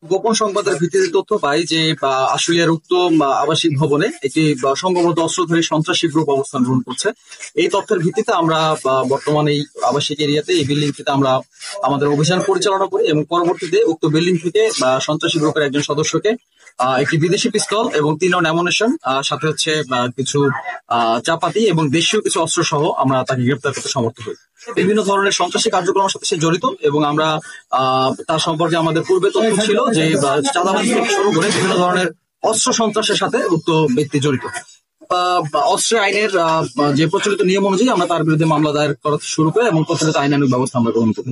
গোপন সংবাদের ভিত্তিতে তথ্য পাই যে আশুলিয়ার উক্ত আবাসিক ভবনে একটি সংঘবদ্ধ অস্ত্রধারী সন্ত্রাসী গ্রুপ অবস্থান গ্রহণ করছে। এই তথ্যের ভিত্তিতে আমরা বর্তমানে এই আবাসিক এরিয়াতে এই বিল্ডিং থেকে আমরা আমাদের অভিযান পরিচালনা করি এবং পরবর্তীতে উক্ত বিল্ডিং থেকে সন্ত্রাসী গ্রুপের একজন সদস্যকে একটি বিদেশি পিস্তল এবং 3 রাউন্ড অ্যামুনিশন সাথে হচ্ছে কিছু চাপাতি এবং দেশীয় কিছু অস্ত্র সহ আমরা তাকে গ্রেপ্তার করতে সমর্থ হই। বিভিন্ন ধরনের সন্ত্রাসী কার্যক্রমের সাথে সে জড়িত এবং আমরা তার সম্পর্কে আমাদের পূর্বে তথ্য ছিল যে চাঁদাবাজি থেকে শুরু করে বিভিন্ন ধরনের অস্ত্র সন্ত্রাসের সাথে উক্ত ব্যক্তি জড়িত। অস্ত্র আইনের যে প্রচলিত নিয়ম অনুযায়ী আমরা তার বিরুদ্ধে মামলা দায়ের করা শুরু করি এবং প্রচলিত আইনানুগ ব্যবস্থা আমরা গ্রহণ করি।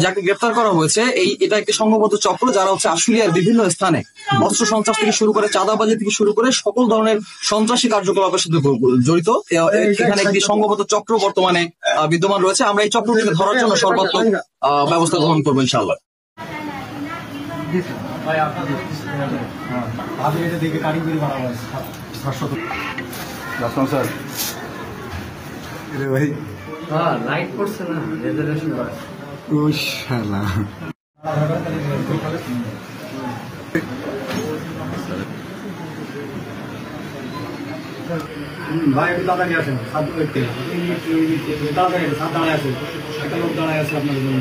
যাকে গ্রেপ্তার করা হয়েছে এটা একটি সংঘবদ্ধ চক্র যারা হচ্ছে আশুলিয়ার বিভিন্ন স্থানে অস্ত্র সন্ত্রাস থেকে শুরু করে চাঁদাবাজি থেকে শুরু করে সকল ধরনের সন্ত্রাসী কার্যকলাপের সাথে জড়িত। এখানে একটি সংঘবদ্ধ চক্র বর্তমানে বিদ্যমান রয়েছে। আমরা এই চক্রটিকে ধরার জন্য সর্বাত্মক ব্যবস্থা গ্রহণ করবো ইনশাআল্লাহ। লাইট পড়ছে না রেজার্ভেশন ভাই একটু তাড়াতাড়ি আসেন, তাড়াতাড়ি দাঁড়ায় আছে, একটা লোক দাঁড়ায় আছে আপনার জন্য।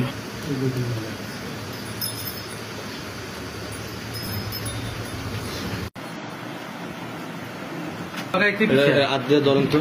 আজকে ধরেন তো